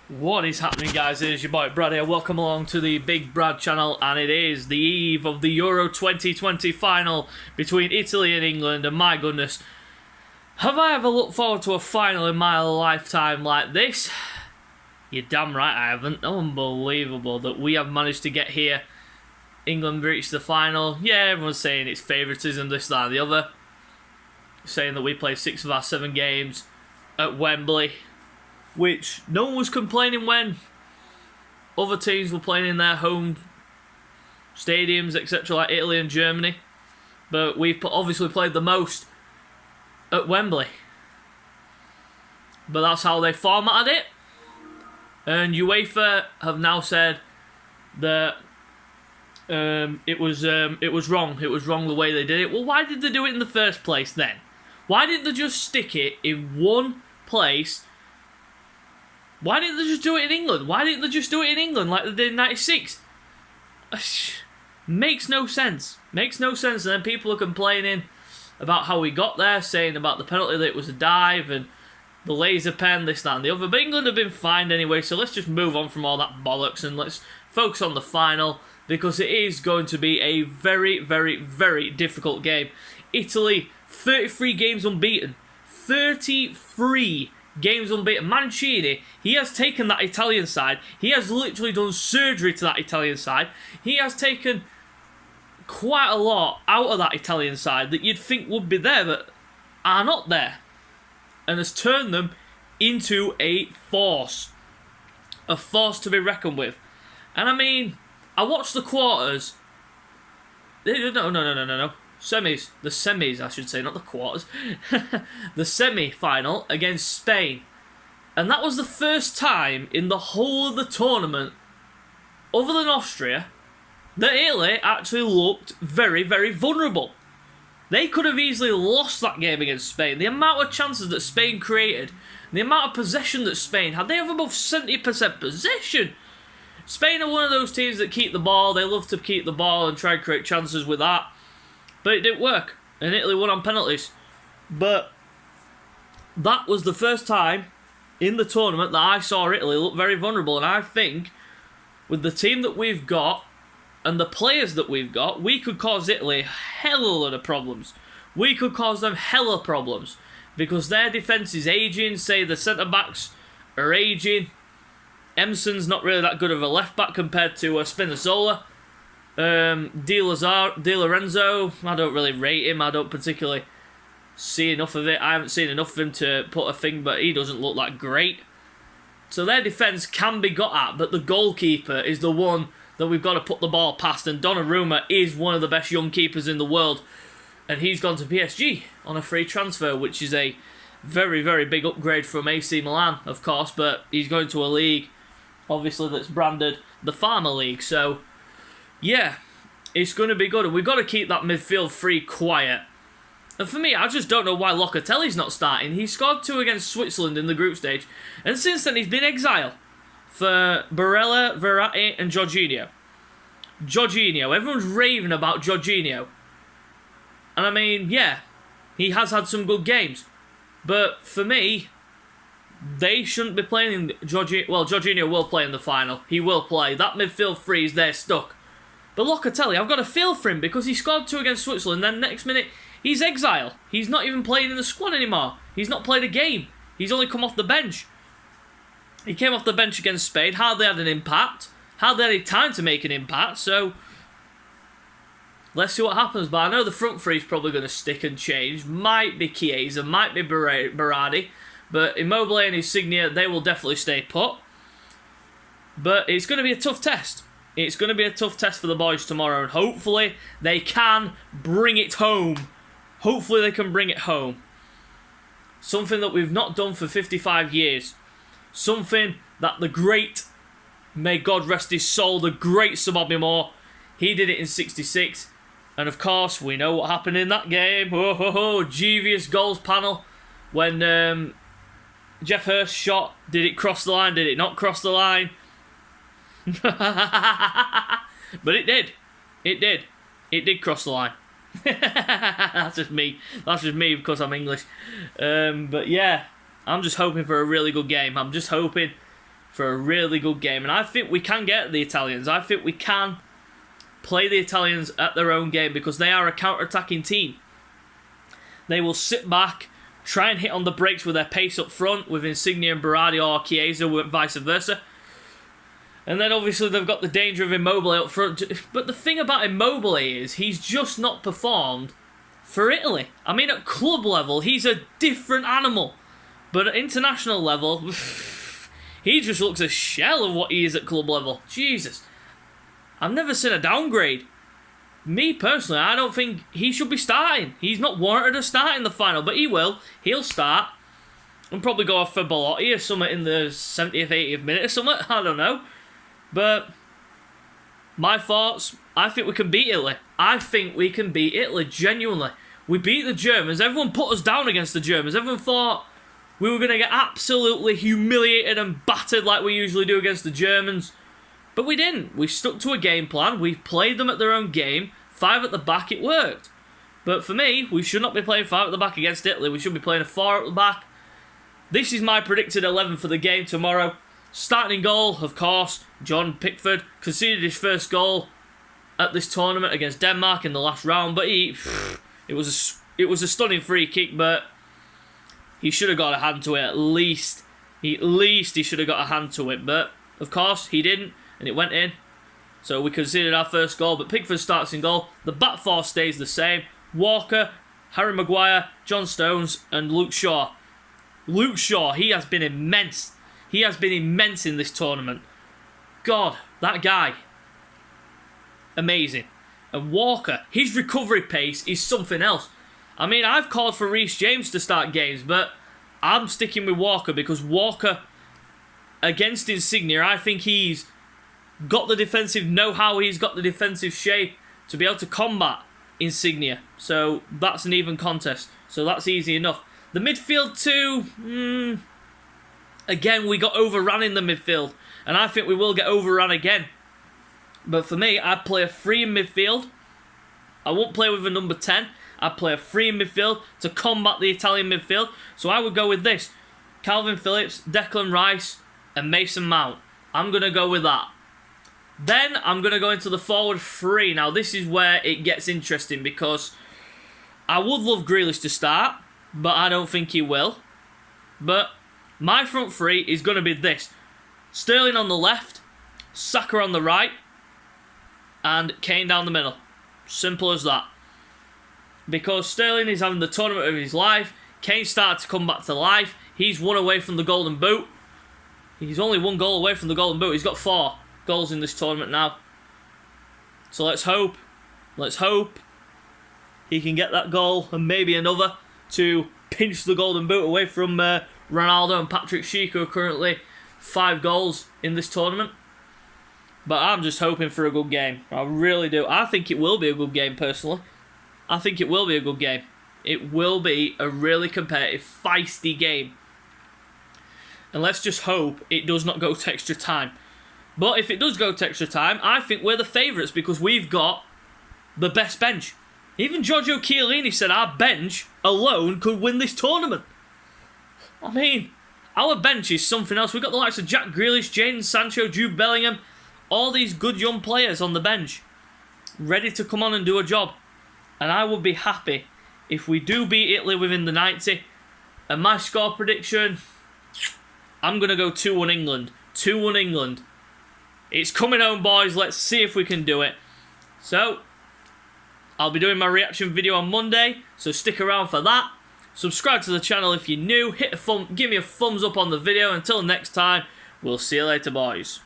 What is happening, guys? It is your boy Brad here. Welcome along to the Big Brad channel, and it is the eve of the Euro 2020 final between Italy and England, and my goodness, have I ever looked forward to a final in my lifetime like this? You're damn right I haven't. Unbelievable that we have managed to get here. England reached the final. Yeah, everyone's saying it's favouritism, this, that, and the other. Saying that we played 6 of our 7 games at Wembley, which no one was complaining when other teams were playing in their home stadiums, etc., like Italy and Germany. But we've obviously played the most at Wembley. But that's how they formatted it. And UEFA have now said that it was wrong. It was wrong the way they did it. Well, why did they do it in the first place then? Why didn't they just stick it in one place? Why didn't they just do it in England? Why didn't they just do it in England like they did in '96? Makes no sense. Makes no sense. And then people are complaining about how we got there, saying about the penalty that it was a dive and the laser pen, this, that, and the other. But England have been fined anyway, so let's just move on from all that bollocks and let's focus on the final, because it is going to be a very, very, very difficult game. Italy, 33 games unbeaten. 33 games unbeaten. Mancini, he has taken that Italian side. He has literally done surgery to that Italian side. He has taken quite a lot out of that Italian side that you'd think would be there, but are not there. And has turned them into a force. A force to be reckoned with. And I mean, I watched the quarters. No. Semis. The semis, I should say, not the quarters. The semi-final against Spain. And that was the first time in the whole of the tournament, other than Austria, that Italy actually looked very, very vulnerable. They could have easily lost that game against Spain. The amount of chances that Spain created, the amount of possession that Spain had, they have above 70% possession. Spain are one of those teams that keep the ball. They love to keep the ball and try and create chances with that. But it didn't work, and Italy won on penalties. But that was the first time in the tournament that I saw Italy look very vulnerable, and I think with the team that we've got and the players that we've got, we could cause Italy a hell of a lot of problems. We could cause them hella problems, because their defence is ageing. Say the centre-backs are ageing. Emerson's not really that good of a left-back compared to Spinazzola. Di Lorenzo, I don't really rate him. I don't particularly see enough of it. I haven't seen enough of him to put a thing, but he doesn't look that great. So their defence can be got at, but the goalkeeper is the one that we've got to put the ball past, and Donnarumma is one of the best young keepers in the world, and he's gone to PSG on a free transfer, which is a very, very big upgrade from AC Milan, of course, but he's going to a league, obviously, that's branded the Farmer League, so yeah, it's going to be good, and we've got to keep that midfield free quiet. And for me, I just don't know why Locatelli's not starting. He scored 2 against Switzerland in the group stage, and since then he's been exiled for Barella, Verratti and Jorginho. Everyone's raving about Jorginho. And I mean, yeah, he has had some good games, but for me, they shouldn't be playing Jorginho. Well, Jorginho will play in the final. He will play. That midfield three is there stuck. But Locatelli, I've got a feel for him because he scored 2 against Switzerland, then next minute, he's exiled. He's not even playing in the squad anymore. He's not played a game. He's only come off the bench. He came off the bench against Spain, hardly had an impact, hardly had any time to make an impact, so let's see what happens. But I know the front three is probably going to stick and change. Might be Chiesa, might be Berardi, but Immobile and Insigne, they will definitely stay put. But it's going to be a tough test. It's going to be a tough test for the boys tomorrow, and hopefully they can bring it home. Hopefully they can bring it home. Something that we've not done for 55 years. Something that the great, may God rest his soul, the great Sir Bobby Moore, he did it in '66. And of course, we know what happened in that game. Devious goals panel. When Jeff Hurst shot, did it cross the line? Did it not cross the line? But it did. It did. It did cross the line. That's just me. That's just me because I'm English. But yeah, I'm just hoping for a really good game. I'm just hoping for a really good game. And I think we can get the Italians. I think we can play the Italians at their own game because they are a counter-attacking team. They will sit back, try and hit on the brakes with their pace up front with Insigne and Berardi or Chiesa, vice versa. And then obviously they've got the danger of Immobile up front. But the thing about Immobile is he's just not performed for Italy. I mean, at club level, he's a different animal. But at international level, he just looks a shell of what he is at club level. Jesus. I've never seen a downgrade. Me, personally, I don't think he should be starting. He's not warranted to start in the final, but he will. He'll start. And probably go off for Belotti or something in the 70th, 80th minute or something. I don't know. But my thoughts, I think we can beat Italy. I think we can beat Italy, genuinely. We beat the Germans. Everyone put us down against the Germans. Everyone thought we were going to get absolutely humiliated and battered like we usually do against the Germans. But we didn't. We stuck to a game plan. We played them at their own game. 5 at the back, it worked. But for me, we should not be playing 5 at the back against Italy. We should be playing a 4 at the back. This is my predicted 11 for the game tomorrow. Starting in goal, of course, John Pickford conceded his first goal at this tournament against Denmark in the last round. But it was a stunning free kick, but he should have got a hand to it at least. He should have got a hand to it. But, of course, he didn't. And it went in. So we conceded our first goal. But Pickford starts in goal. The back four stays the same. Walker, Harry Maguire, John Stones, and Luke Shaw. Luke Shaw, he has been immense. He has been immense in this tournament. God, that guy. Amazing. And Walker, his recovery pace is something else. I mean, I've called for Reece James to start games, but I'm sticking with Walker because Walker, against Insigne, I think he's got the defensive know-how, he's got the defensive shape to be able to combat Insigne. So that's an even contest. So that's easy enough. The midfield too, again, we got overrun in the midfield. And I think we will get overrun again. But for me, I'd play a 3 in midfield. I won't play with a number 10. I'd play a 3 in midfield to combat the Italian midfield. So I would go with this. Calvin Phillips, Declan Rice, and Mason Mount. I'm going to go with that. Then I'm going to go into the forward 3. Now, this is where it gets interesting because I would love Grealish to start, but I don't think he will. But my front 3 is going to be this. Sterling on the left, Saka on the right, and Kane down the middle. Simple as that. Because Sterling is having the tournament of his life. Kane started to come back to life. He's 1 away from the Golden Boot. He's only 1 goal away from the Golden Boot. He's got 4 goals in this tournament now. So let's hope he can get that goal and maybe another to pinch the Golden Boot away from Ronaldo and Patrick Schick, who are currently 5 goals in this tournament. But I'm just hoping for a good game. I really do. I think it will be a good game, personally. I think it will be a good game. It will be a really competitive, feisty game. And let's just hope it does not go to extra time. But if it does go to extra time, I think we're the favourites because we've got the best bench. Even Giorgio Chiellini said our bench alone could win this tournament. I mean, our bench is something else. We've got the likes of Jack Grealish, Jadon Sancho, Jude Bellingham, all these good young players on the bench, ready to come on and do a job. And I would be happy if we do beat Italy within the 90. And my score prediction, I'm going to go 2-1 England. 2-1 England. It's coming home, boys. Let's see if we can do it. So, I'll be doing my reaction video on Monday, so stick around for that. Subscribe to the channel if you're new. Give me a thumbs up on the video. Until next time, we'll see you later, boys.